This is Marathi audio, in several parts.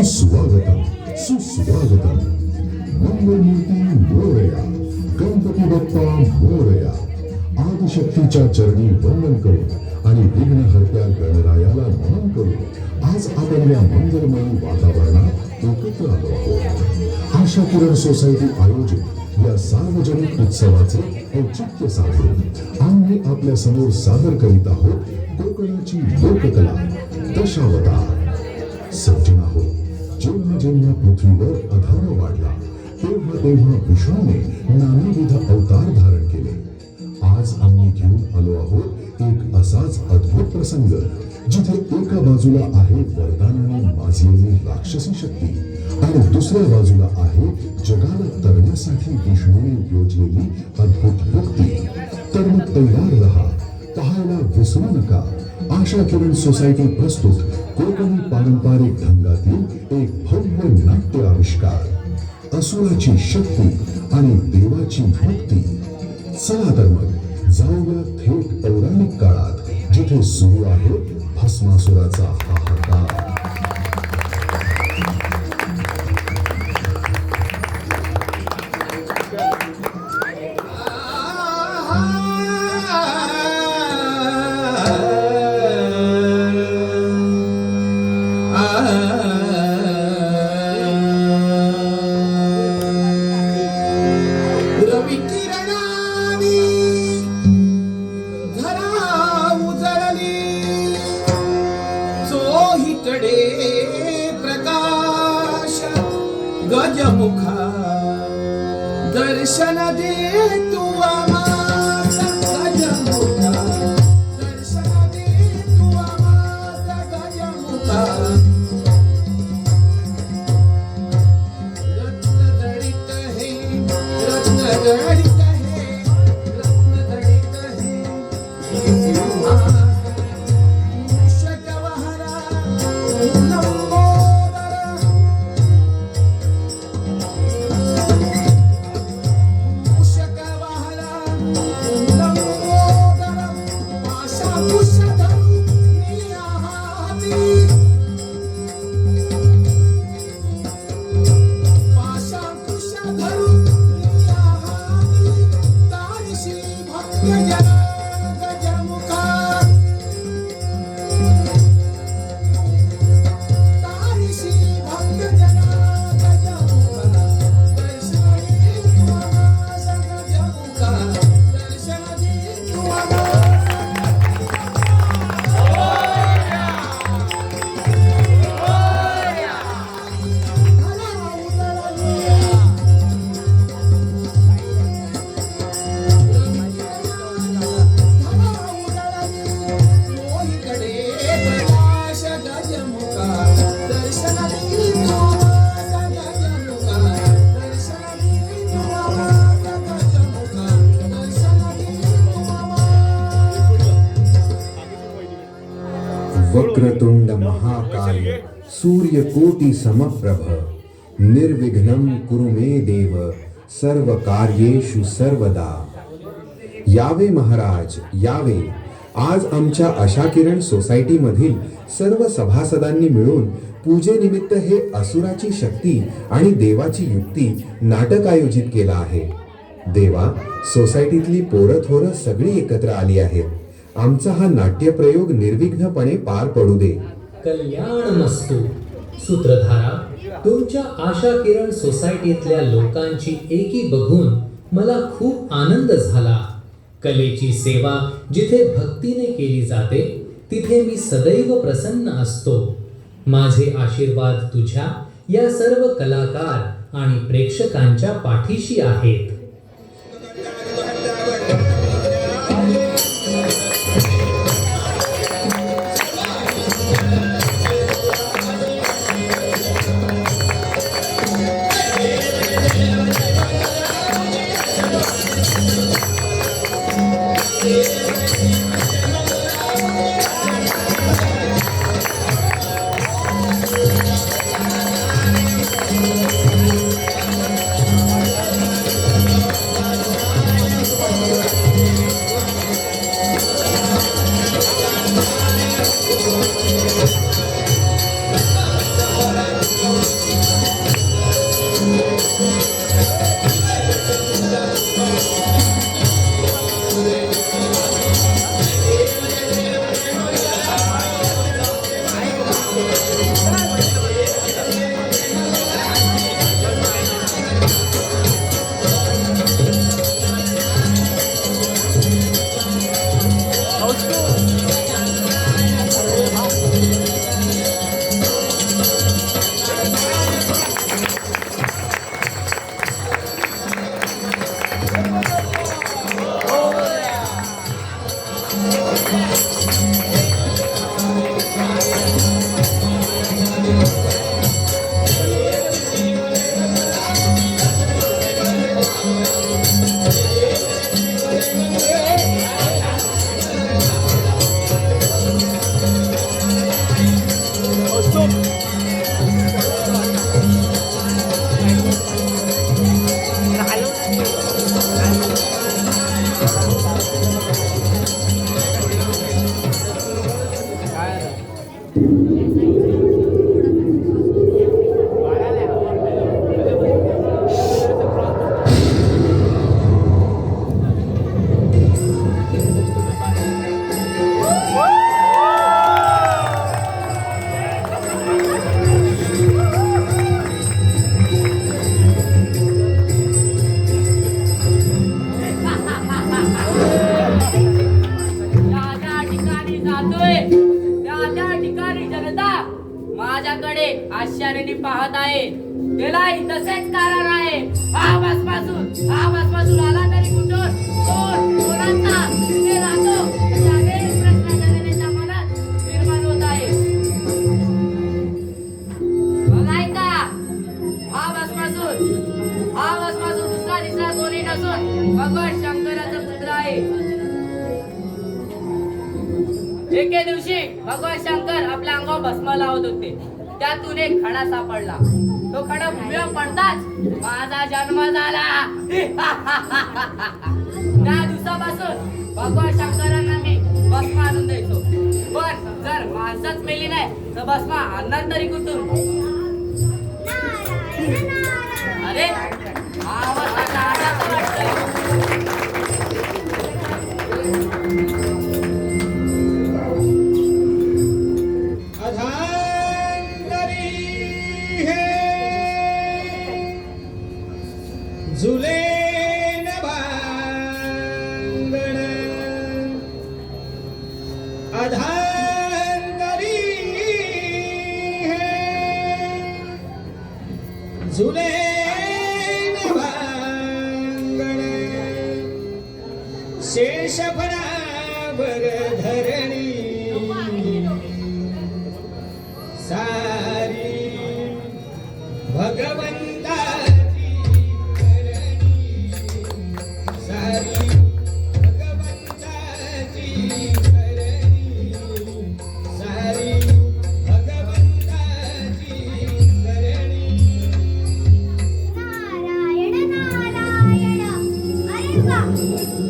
सुस्वागतम सुस्वागतम. मंगलमूर्ती मोरया, गणपती बाप्पा मोरया. आदिशक्तीच्या चरणी वंदन करून आणि विघ्नहर्त्या गणरायाला नमन करून आज आपण या मंगलमय वातावरणात एकत्र आलो आहोत. आशा किरण सोसायटी आयोजित या सार्वजनिक उत्सवाचे औचित्य साधून आम्ही आपल्या समोर सादर करीत आहोत कोकणाची लोककला दशावतार. सज्जना हो, जेव्हा जेव्हा पृथ्वीवर अधार वाढला तेव्हा तेव्हा विष्णूने नानाविध अवतार धारण केले. आज आम्ही घेऊन आलो आहोत एक असाच अद्भुत प्रसंग जिथे एका बाजूला आहे वरदानाने माजलेली राक्षसी शक्ती आणि दुसऱ्या बाजूला आहे जगाला तरण्यासाठी विष्णूने योजलेली अद्भुत युक्ती. तर मग तयार रहा, पाहायला विसरू नका. आशा किरण सोसायटी प्रस्तुत कोकणी पारंपरिक ढंगातील एक भव्य नाट्य आविष्कार, असुराची शक्ती आणि देवाची मुक्ती. चला तर मग जाऊया थेट पौराणिक काळात जिथे सुरू आहे भस्मासुराचा हाहाकार. गजमुखा दर्शन दे तू आम्हास. गजमुखा दर्शन दे तू आम्हास. गजमुखा रत्नजडित हे रत्नजडित हे रत्नजडित हे शतवहरा नमो. वक्रतुंड महाकाय सूर्यकोटि समप्रभ निर्विघ्नं कुरु मे देव सर्व कार्येषु सर्वदा. यावे महाराज यावे. आज आमच्या आशा किरण सोसायटी मधील सर्व सभासदांनी मिळून पूजेनिमित्त हे असुराची शक्ती आणि देवाची युक्ती नाटक आयोजित केला आहे. देवा, सोसायटीतली पोरं थोरं सगळी एकत्र आली आहेत. आमचा हा नाट्यप्रयोग निर्विघ्नपणे पार पडू दे. कल्याणमस्तु. सूत्रधारा, तुमच्या आशा किरण सोसायटीतल्या लोकांची एकी बघून मला खूप आनंद झाला. कलेची सेवा जिथे भक्तीने केली जाते तिथे मी सदैव प्रसन्न असतो. माझे आशीर्वाद तुझ्या या सर्व कलाकार आणि प्रेक्षकांच्या पाठीशी आहेत. त्या ठिकाणी जातोय त्या ठिकाणी जनता माझ्याकडे आश्चर्याने पाहत आहे. त्यालाही तसेच कारण आहे. आवाजपासून आला तरी कुठून कोणाचा तिथे राहतो याने प्रश्न जनतेच्या मनात निर्माण होत आहे. बघाय का आवाजपासून दुसरा दिसरा कोणी नसून भगवान शंकराचा पुत्र आहे. एके दिवशी भगवान शंकर आपल्या अंगावर भस्म लावत होते. त्यातून एक खडा सापडला. तो खडा भूमीवर पडताच माझा जन्म झाला. त्या दिवसापासून भगवान शंकरांना मी भस्म आणून द्यायचो. पण जर माणसंच मेली नाही तर भस्म आणणार तरी कुठून? अरे आवाज आता आलाच वाटतंय. अधांतरी हे झुले न भांगण अधांतरी हे झुले न भांगण शेषफळावर धरणी सारी भगवंताची करणी सारी भगवंताची करणी सारी भगवंताची करणी. नारायण नारायण अरे वा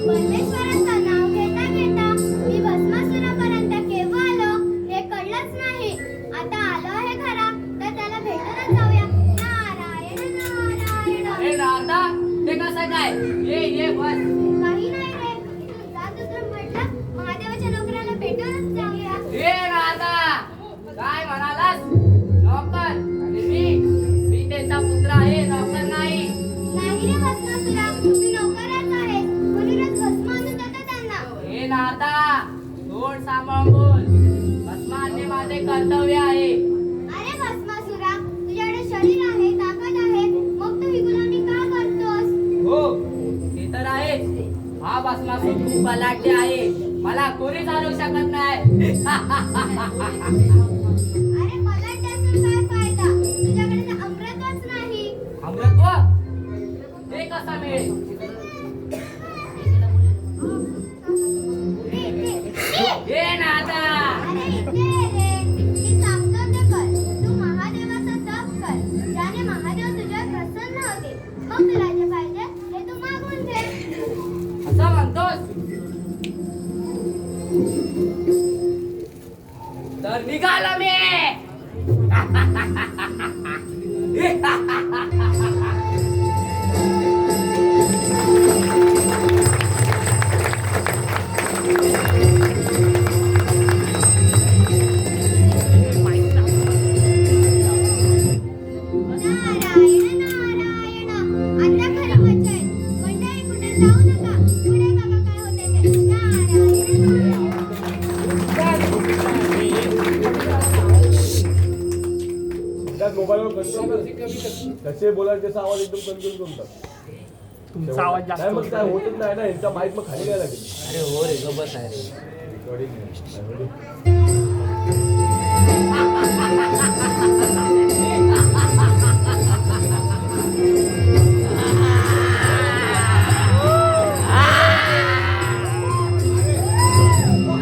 परमेश्वराचं नाव घेता घेता मी भस्मासुरापर्यंत केव्हा आलो हे कळलंच नाही. आता आलो आहे घरा तर त्याला भेटूनच जाऊया. नारायण नारायण. अरे राधा ते कसं काय? ये बस. काही नाही रे तुझा दुसरं म्हटलं महादेवाच्या नोकराला भेटूनच जाऊया. हे राधा काय म्हणालास? नोकर आणि मी त्याचा पुत्र आहे, नोकर नाही. नाही रे भस्मासुरा तू नोकरच आहे म्हणूनच भस्म आणून देतो त्यांना. हे नाता थोड सांभाळून बोल. भस्म आणणे माझे कर्तव्य आहे. अरे भस्मासुरा तुझ्याकडे शरीर आहे ताकद आहे मग तू ही गुलामी का करतोस? हो ते तर आहेच. हा भस्मासूर खूप बलाढ्य आहे. मला कोणी चालू शकत नाही. अरे बलाढ्य असून काय फायदा तुझ्याकडे तर अमृतच नाही. अमृत्व ते कसं मिळेल? हे नाता अरे इथे ये रे मी सांगतो ते कर. तू महादेवाचा तप कर ज्याने महादेव तुझ्यावर प्रसन्न होते. मग तुला जे पाहिजे ते तू मागून घे. असं म्हणतोस तर निघालो मी. त्यात मोबाईलवर कंट्रोल कसे बोलायचे त्याचा आवाज एकदम कंट्रोल करून टाक. तुमचा आवाज जास्त नाही मग काय होतच नाही ना, यांचा माईक मग खाली नाही लागेल. अरे हो रे गबस आहे रे. Recording आहे.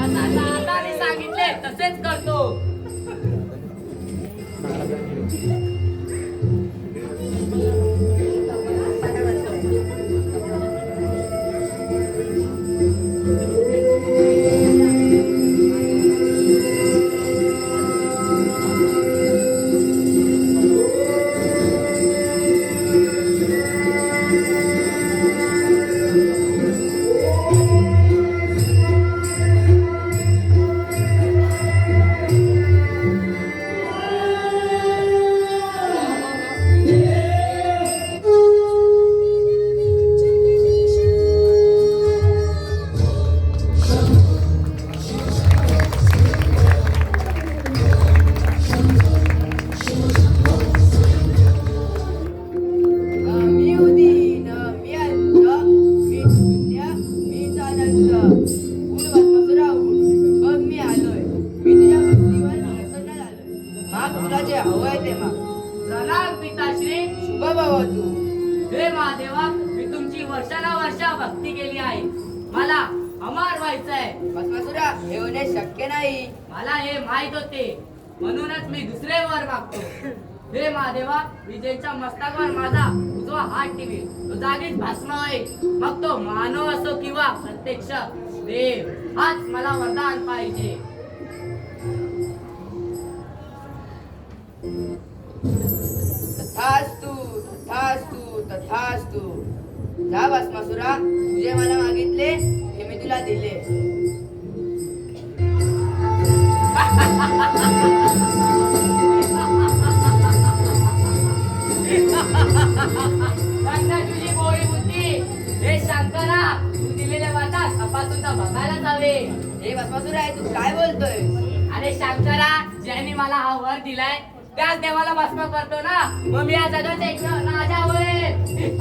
आता मी सांगितले तसेच करतो. मी उदीन मी अंत मी शून्य मीच आनंद उठ भस्मासुरा उठ बघ मी आलोय मी तुझ्या भक्तीवर प्रसन्न झालोय माग तुला जे हवंय ते माग प्रणाम पिताश्री शुभ भव तू हे महादेवा मी तुमची वर्षानुवर्षा भक्ती केली आहे मला अमर व्हायचंय भस्मासुरा हे होणे शक्य नाही मला हे माहित होते म्हणूनच मी दुसरे वर मागतो हे महादेवा विजयच्या मस्तकावर माझा उजवा हात ठेवील तो जागीच भस्म होईल मग तो मानव असो किंवा प्रत्यक्ष देव हाच मला वरदान पाहिजे तथास्तु तथास्तु तथास्तु जा भस्मासुरा तुझे मला मागितले हे मी तुला दिले तुझी गोळी बुद्धी हे शंकरा तू दिलेल्या वादात तपासून तर बघायलाच हवे हे भस्मासुरा आहे तू काय बोलतोय अरे शंकरा ज्यांनी मला हा वर दिलाय त्याच देवाला भस्म करतो ना मग मी या जगात एक राजा होईल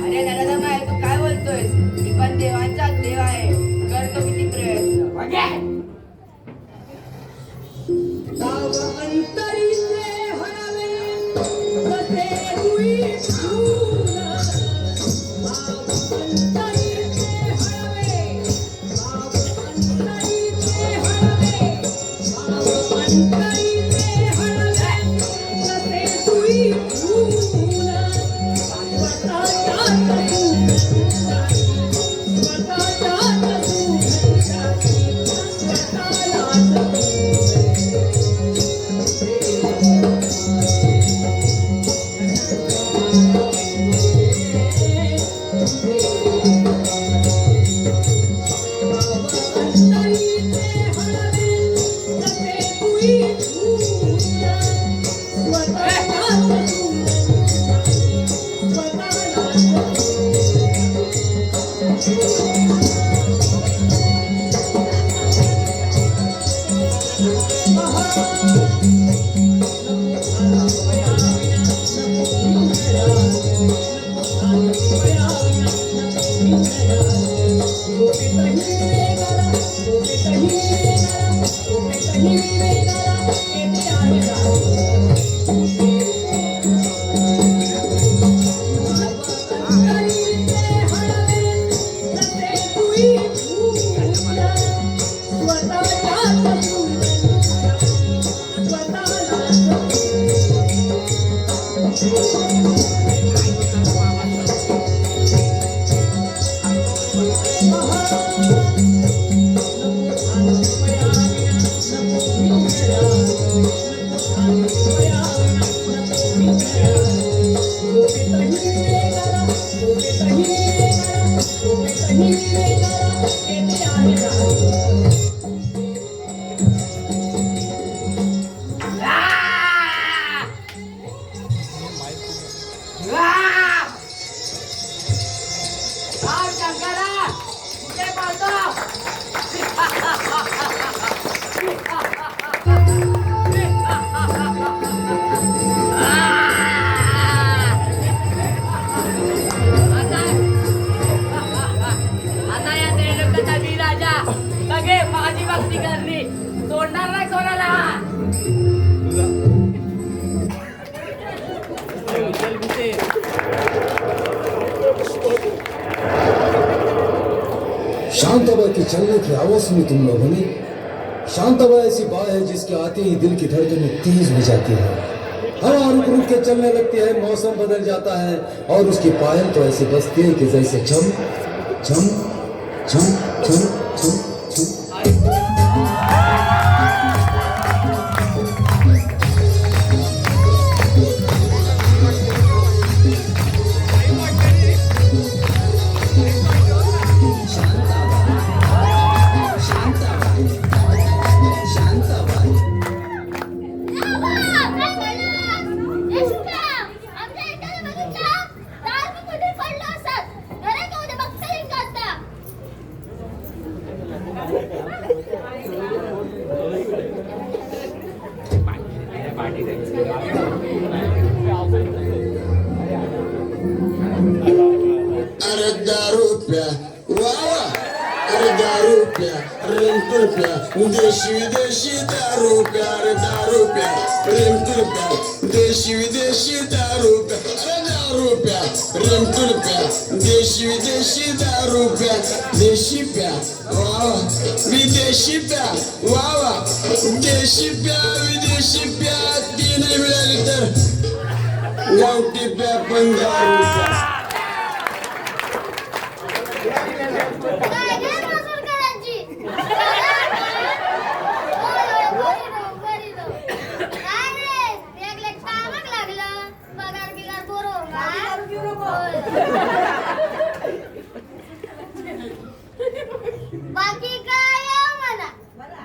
अरे नरधम आहे तू काय बोलतोय मी पण देवांचा देव आहे करतो किती प्रयत्न शांताबाई के चलने की आवाज सुनी तुम लोगों ने? शांताबाई ऐसी बात है जिसके आते ही दिल की धड़कनें तेज हो जाती है, हवा रुक रुक के चलने लगती है, मौसम बदल जाता है और उसकी पायल तो ऐसे बजती है कि जैसे छम छम छम छम छम छम। अरे 10 रुपया वावा, अरे 10 रुपया, रुपया, देशी विदेशी 10 रुपया, अरे 10 रुपया, रुपया, देशी विदेशी 10 रुपया, अरे 10 रुपया, रुपया, देशी विदेशी 10 रुपया, देशी प्या वावा, विदेशी प्या वावा, देशी प्या विदेशी प्या 3 मिळाली तर गावठी प्या 15 रुपया. बाकी काय म्हणा,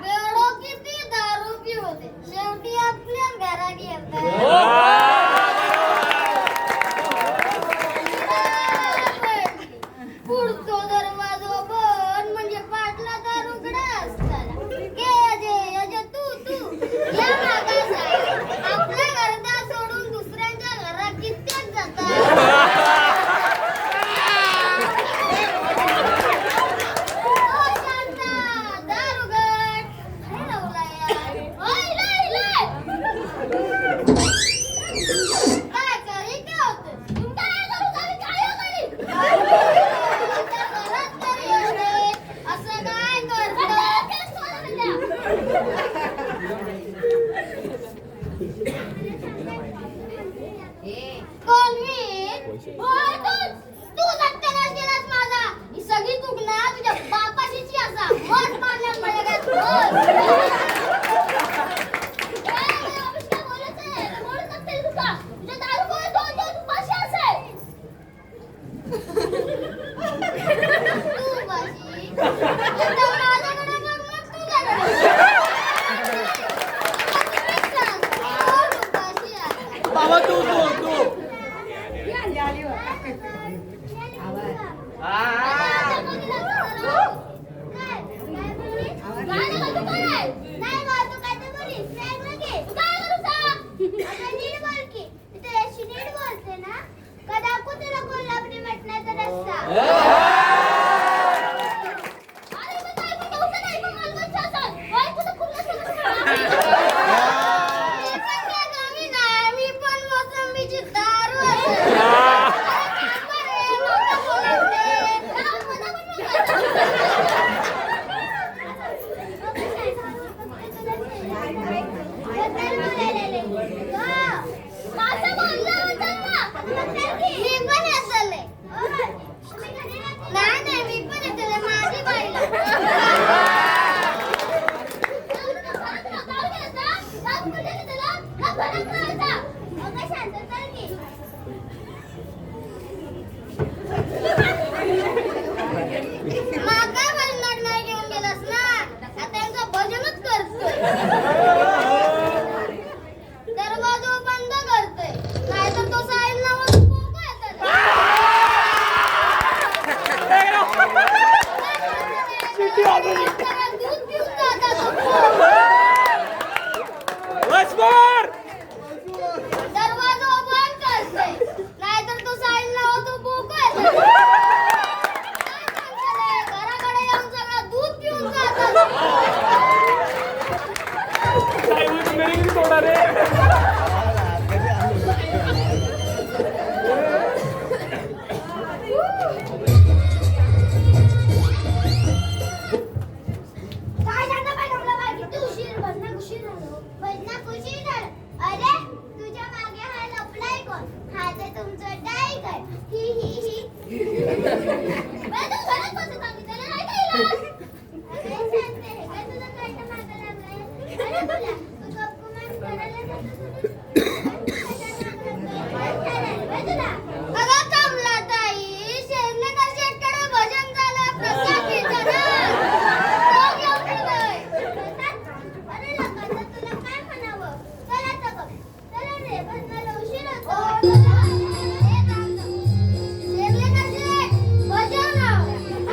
बेडो किती दारू पिवते, शेवटी आपल्या घरात पुढतो दरवाजो बंद म्हणजे पाटला दारुगडा असताना अजे तू या मागासा आपल्या घरदा सोडून दुसऱ्यांच्या घरात कित्येक जातात. बाबा तू मेरी तोड़ा रे ही ही ही बरं, तू घरात बसत सांगितलं नाही का इलाज? अरे शांत आहे. काय तुझं कळतं मागं लागलंय? अरे तुला, तू गप्पुमान करायला जातोस अगं कमला ताई, शेरनेकर शेटकडे भजन झालं, प्रसाद घेतला ना. तो घेऊन ठेवलंय. प्रसाद? अरे लोकांचं तुला काय म्हणावं? चला आता बघ. चला रे, भजनाला उशीर होतो. हे थांब ना. शेरनेकर शेट, भजन लाव.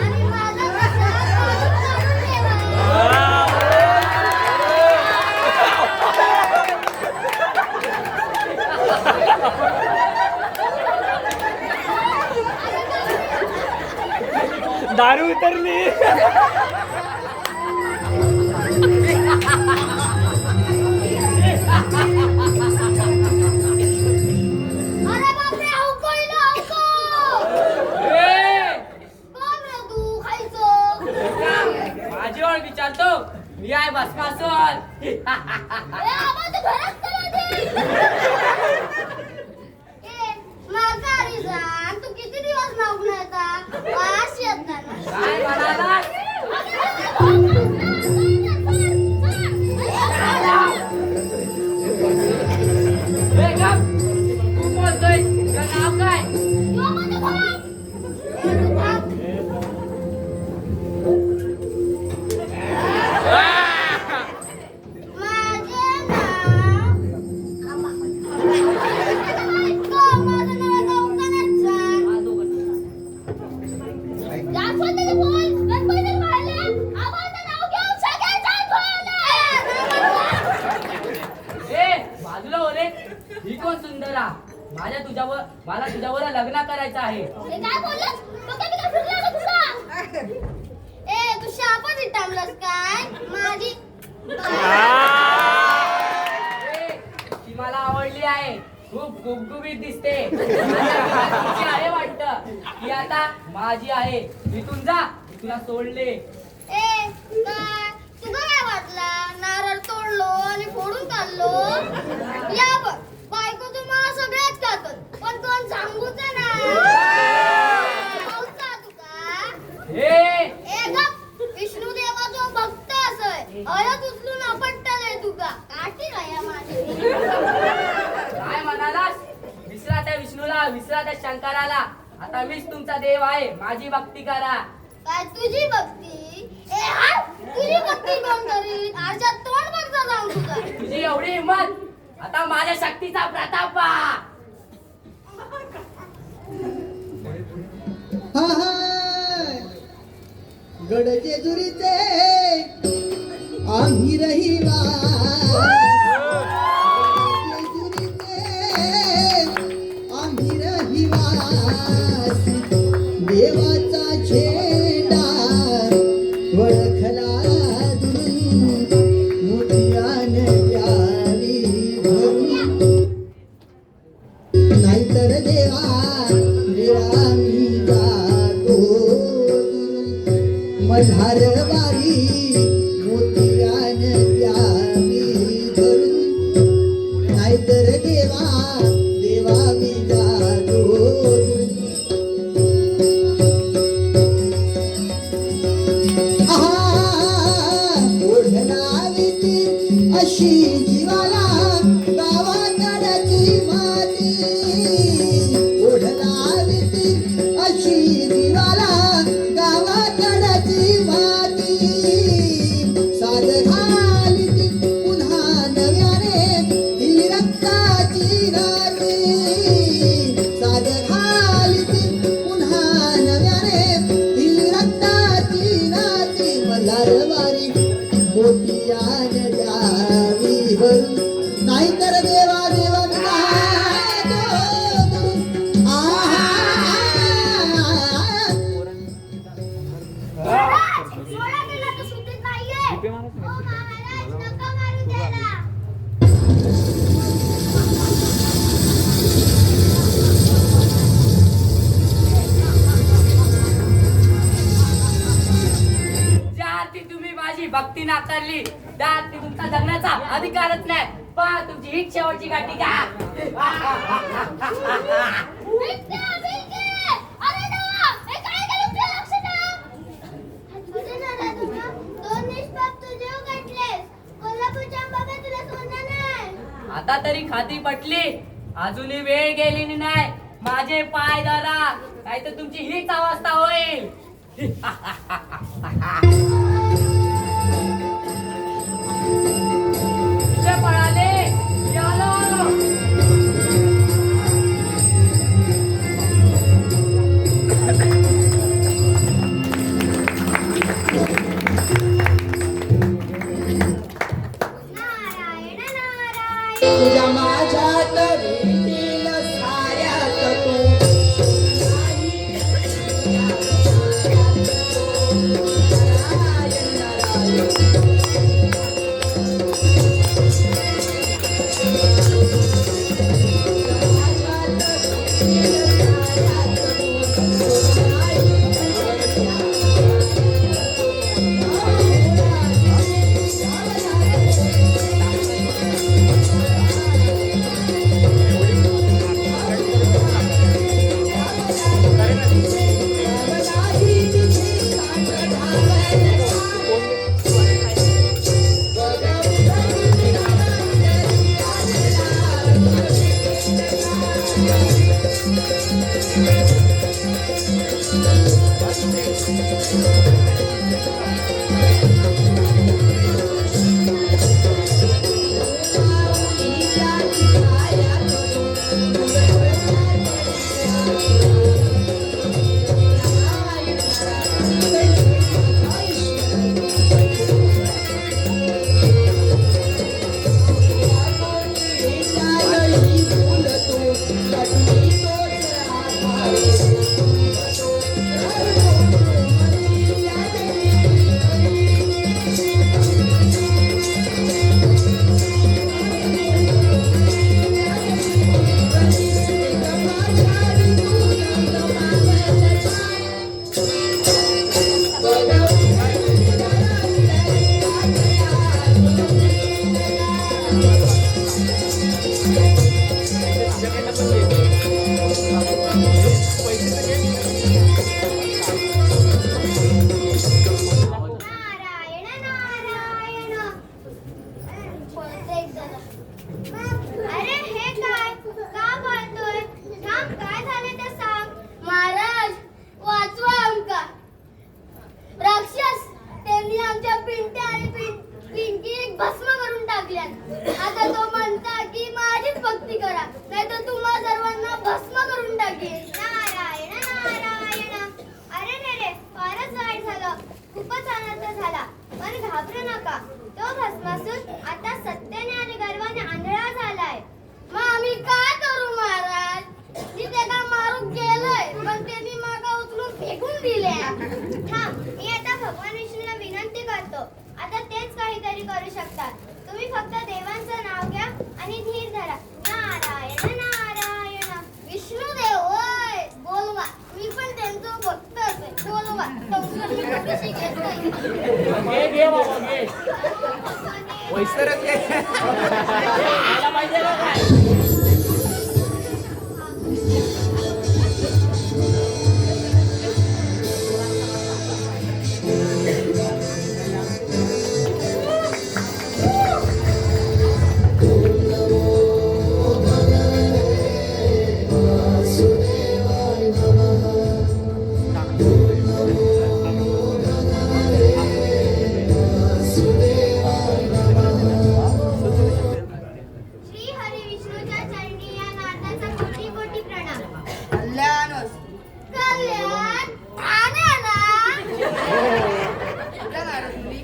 आणि माझा प्रसाद बाजूला काढून ठेवा. दारू उतरली. अरे बापरे, अवकळलं, अवकळ. कोण रे तू खायचं? माझी ओळख विचारतो मी आहे भस्मासूर. ए आबा, तू घरात चला दे. ए, म्हातारी जाण, तू किती दिवस मागून येता? वास येता ना. काय म्हणाला? ए गप, तू बोलतोय तुझं नाव काय? ए बाजूला हो रे. ही कोण सुंदरा? मला तुझ्यावर लग्न करायचं आहे. काय बोललास? डोक्यात बिकट फिरलं का तुझा? ए, तू शापच इटामलास काय? माझी ए, ती मला आवडली आहे. खूप गुबगुबीत दिसते. तिची आहे वाटतं. ती आता माझी आहे. इथून जा, मी तुला सोडले. ए, काय तुझं काय वाटला? नारळ तोडलो आणि फोडून काढलो. या बघ, बायको तुम्हाला सगळ्याच खातात, पण कोण सांगूच ना. पावसा तुका ए गप, विष्णू देवाचो भक्त असय. हळद उचलून आपटलंय तुका. काठी राया माझी. काय म्हणालास? विसरा त्या विष्णूला, विसरा त्या शंकराला. आता मीच तुमचा देव आहे. माझी भक्ती करा. काय तुझी भक्ती? ए हाय, तुझी भक्ती कोण करीत? आरशात तोंड बघता जाऊन तुझा. तुझी एवढी हिंमत? आता माझ्या शक्तीचा प्रताप पहा. गड जेजुरीचे आम्ही रहिवासी. आम्ही रहिवासी. देवाचा झेंडा वळखला दुरून मोठ्यान द्यावी भरून. नाहीतर देवा मी जातो मल्हारवारी मोठ्यान द्यावी भरून. नाहीतर देवा मी जातो. अशी जीवाला गावाकडची माती. ओढलावी अशी जीवाला गावाकडची माती. साध घाली पुन्हा नव्याने ही रक्ताची नाती. साध घाली पुन्हा नव्याने ही रक्ताची नाती. मल्हारवारी मोठ्यान द्यावी भरून. नाहीतर देवा सोळा केला तर सुट्टीत नाहीये. ओ महाराज, नका मारू त्याला. ज्या अर्थी तुम्ही माझी भक्ती नाकारली, त्या अर्थी तुमचा जगण्याचा अधिकारच नाही. पहा तुमची ही शेवटची गाठी का. विद्या, विद्या. खाती पटली. अजूनही वेळ गेलेली नाही. माझे पाय धरा, नाही तर तुमची हीच अवस्था होईल. कुठे पळाले? आलो. नारायण नारायण तुझ्या माझ्यात भेटील साऱ्यात तू नारायण नारायण नारायण नारायण प्रत्येक जण. अरे हे काय का बोलतोय? थांब, काय झाले ते सांग. महाराज वाचवा आमका. राक्षस त्यांनी आमच्या पिंट्या आणि पिंकी भस्म करून टाकल्यात. आता तो म्हणता की माझीच भक्ती करा, नाही तर तुम्हा सर्वांना भस्म करून टाकेल. नारायण नारायण. अरे रे रे, फारच वाईट झालं, खूपच आनंद झाला. पण घाबरू नका, तो भस्मासूर आता सत्याने आणि गर्वाने आंधळा झालाय. मग आम्ही काय करू महाराज? मी त्याला मारून गेलोय, पण त्यांनी मागा उचलून फेकून दिल्या. हा, मी आता भगवान विष्णूला विनंती करतो, आता तेच काहीतरी करू शकतात. तुम्ही फक्त देवांचं नाव घ्या आणि धीर धरा. नारायण नारायण. विष्णुदेव होय, बोलवा. मी पण त्यांचं भक्त असेल, बोलवा. संस्कार मी कुठेशी घेत नाही. घे बाबा घे. वैसरच घे. खायला पाहिजे का काय? श्री हरी विष्णूच्या चरणी या नारदाचा कोटी कोटी प्रणाम. कल्याण कल्याण आनंदा. कुठल्या नाराज मुली?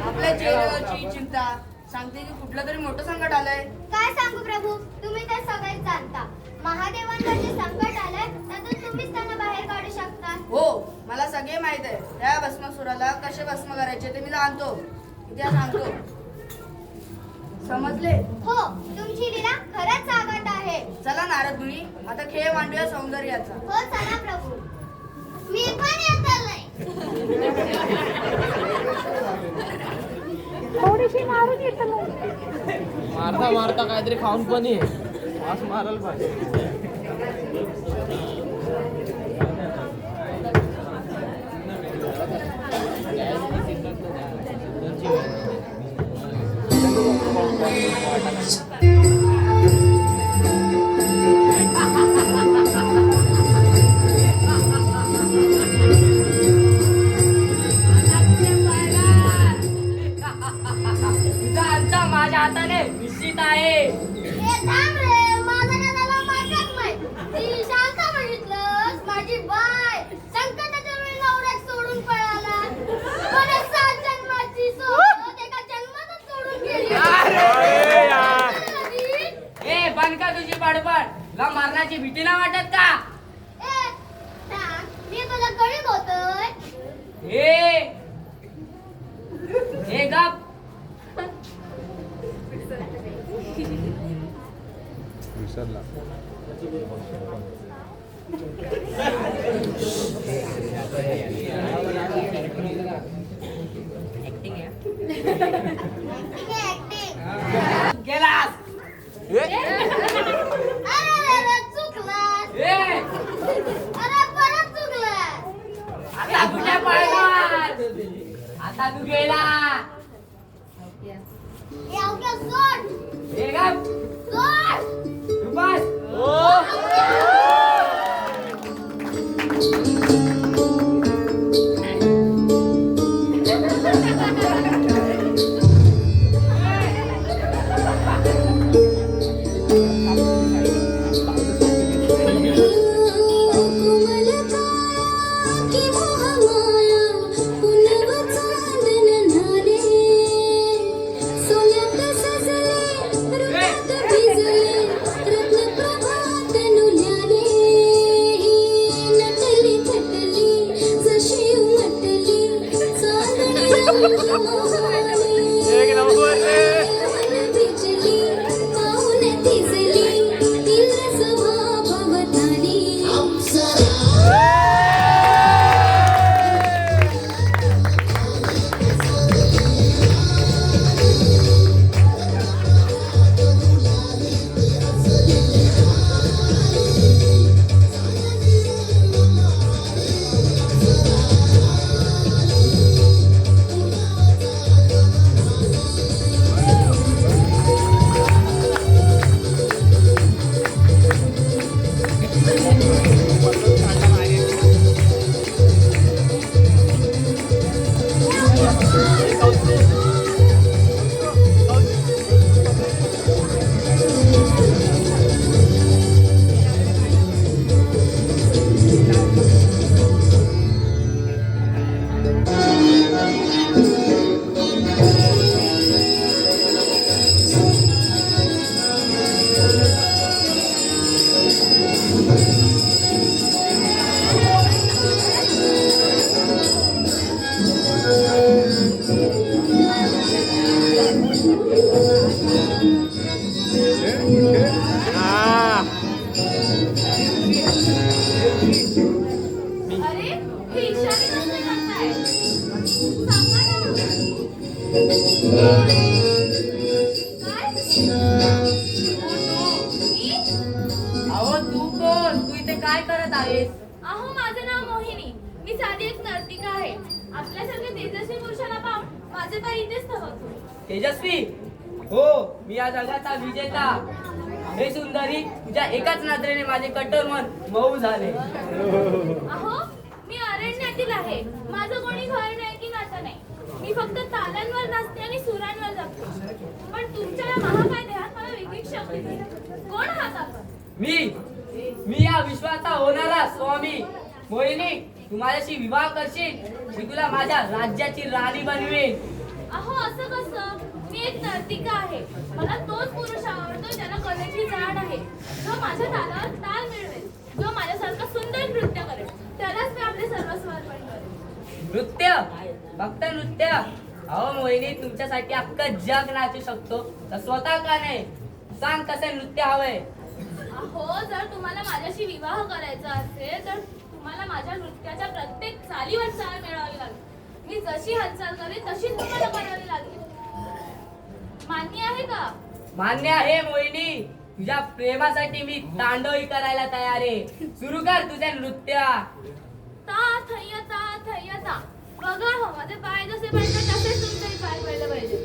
आपल्या चेहऱ्यावरची चिंता सांगते की कुठलं तरी मोठं संकट आलंय. काय सांगू प्रभू, तुम्ही तर सगळेच जाणता. महादेवांवर जे संकट आलंय त्यातून तुम्हीच त्यांना बाहेर काढू शकता. हो, मला सगळे माहित आहे. त्या भस्मासुराला कसे भस्म करायचे ते मी जाणतो. इतिहास सांगतो. समजले? हो, तुमची लीला खरंच सावध आहे. चला नारद मुनी, आता खेळ मांडूया सौंदर्याचा. हो चला प्रभू. मी पण येत नाही. थोडीशी मारून येतं मारता मारता काहीतरी खाऊन पण ये. वास मारायला पाहिजे. तुझा अंत माझ्या हाताने निश्चित आहे. हे थांब रे, माझा नादाला मार्गच नाही. ती शांत बघितलंस, माझी बाय संकटाच्या वेळी नवऱ्यात सोडून पळाला. पण 7 जन्माची सोबत एका जन्मातच सोडून गेली. ए बंद का तुझी बडबड. तुला मरणाची भीती नाही वाटत का? ए, थांब, मी तुला कळीत होतोय. हे गप. हे acting. गेलास. अरे, चुकलास. ए अरे, परत चुकलास. आता कुठे पळणार? आता तू गेला. हे अवघ्या सोड. हे गप. सोड. तू बस. अरे, हे इशारे कसले करताय? सांगा ना. काय? मी? अहो तू कोण? तू इथे काय करत आहेस? अहो, माझं नाव मोहिनी. मी साधी एक नर्तिका आहे. आपल्यासारख्या तेजस्वी पुरुषाला पाहून माझे पाय इथेच थबकतो. तेजस्वी हो, मी या जगाचा विजेता. हे सुंदरी, तुझ्या एकाच नजरेने माझे कठोर मन मऊ झाले. अहो, मी अरण्यातील आहे. माझं कोणी घर नाही की नातं नाही. मी फक्त तालांवर नाचते आणि सुरांवर जगते. पण तुमच्या या महाकाय देहात मला वेगळी शक्ती दिसते. कोण आहात आपण? मी या विश्वाचा होणारा स्वामी. मोहिनी, तू माझ्याशी विवाह करशील? मी तुला माझ्या राज्याची राणी बनवेन. अहो, असं कसं? मी एक नर्तिका आहे. मला तोच पुरुष आवडतो ज्याला कलेची जाण आहे, जो माझ्या तालावर ताल मिळवेल, जो माझ्यासारखं सुंदर नृत्य करेल. त्यालाच मी आपले सर्वस्व अर्पण करेन. नृत्य? फक्त नृत्य? अहो मोहिनी, तुमच्यासाठी अख्खं जग नाचू शकतो, तर स्वतः का नाही? सांग कसं नृत्य हवंय? अहो, जर तुम्हाला माझ्याशी विवाह करायचा असेल तर तुम्हाला माझ्या नृत्याच्या प्रत्येक चालीवर चाल मिळवावी लागेल. मी जशी हालचाल करेन तशीच तुम्हाला करावी लागेल. मान्य आहे का? मान्य आहे मोहिनी. तुझ्या प्रेमासाठी मी तांडवही करायला तयार आहे. सुरू कर तुझे नृत्य. ता थैया ता थैया ता. बघा हो, माझे पाय जसे पाहिजे तसेच तुमचेही पाय पडले पाहिजे.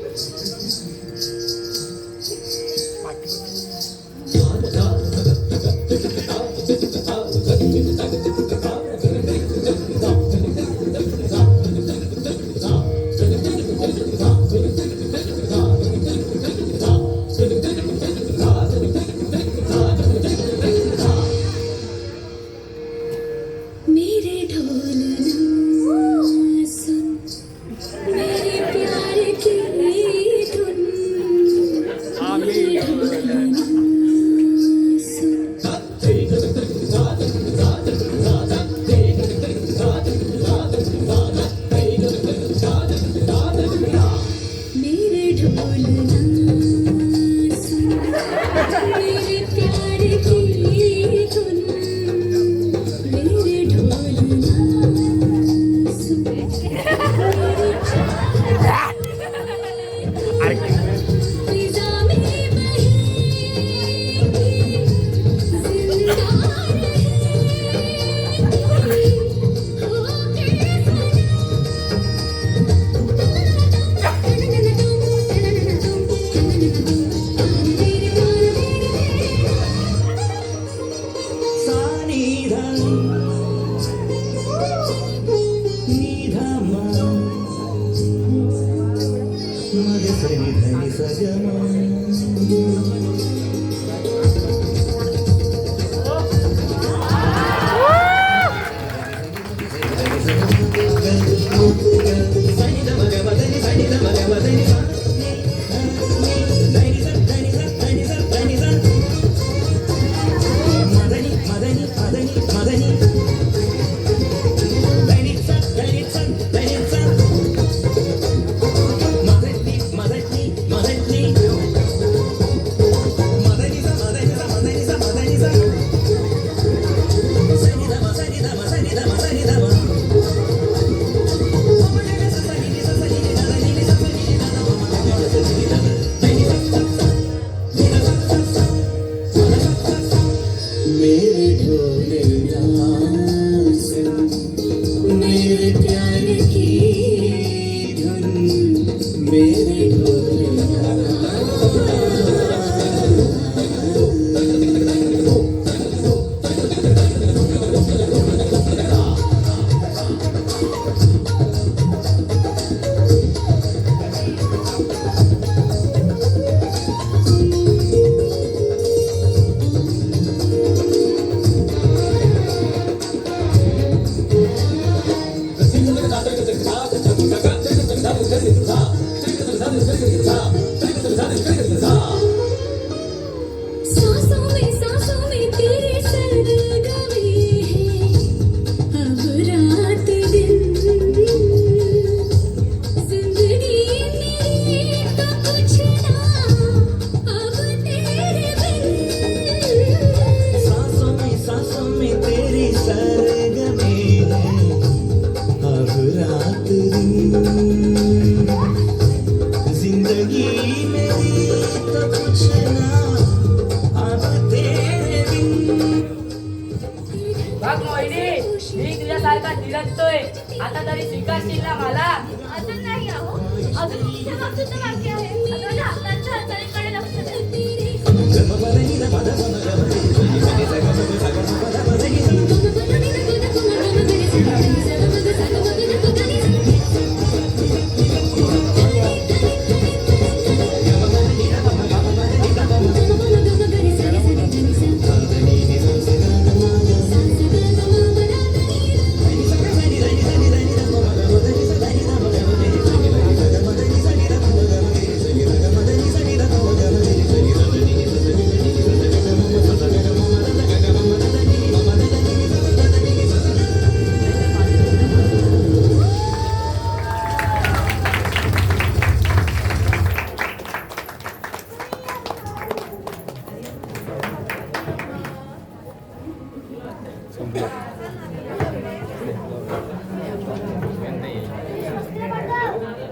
का थिरकतोय आता तरी स्वीकारशील ना मला अजून नाही आहो अजून तुमच्या बाबतीत बाकी आहे आता माझ्या हातांच्या हालचालींकडे लक्ष द्या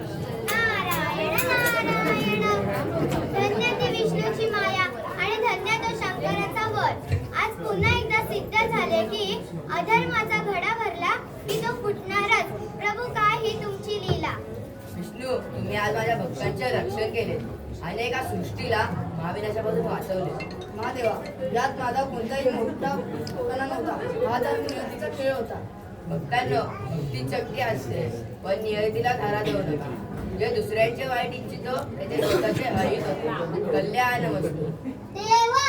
नारायण नारायण धन्य ती विष्णूची माया आणि धन्य तो शंकराचा वर आज पुन्हा एकदा सिद्ध झाले की अधर्माचा घडा भरला की तो फुटणारच प्रभू काय ही तुमची लीला विष्णू तुम्ही आज माझ्या भक्तांचे रक्षण केले आणि एका सृष्टीला महाविनाशापासून वाचवले महादेवा यात माझा कोणताही मोठा कोणा नव्हता हा तर नियतीचा खेळ होता भक्तांनो भक्ती चक्की असते पण नियतीला धारा देऊ नका जे दुसऱ्यांचे वाईट इच्छितो त्याचे स्वतःचे अहित होते कल्याण वस्तू देवा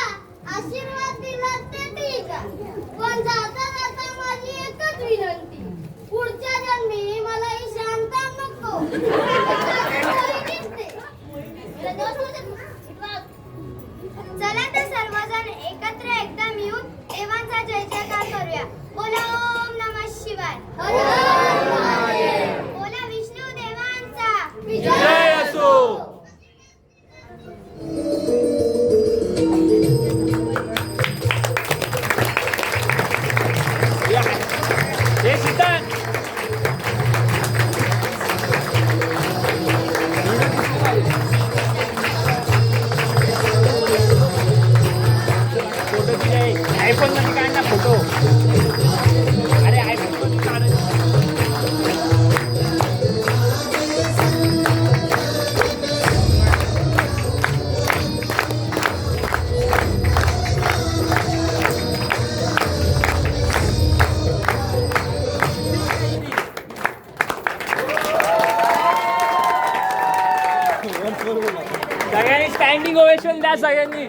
आशीर्वाद दिला ते ठीक आहे पण जाता जाता माझी एकच विनंती पुढच्या जन्मी मला ही शांता नको चला तर सर्वजण एकत्र एकदम येऊन देवांचा जय जयकार करूया बोला ओम नमः शिवाय बोला विष्णू देवांचा विजय असो आयफोन मध्ये काढ ना फोटो अरे आयफोन मध्ये काढ सगळ्यांनी स्टँडिंग ओवेशन द्या सगळ्यांनी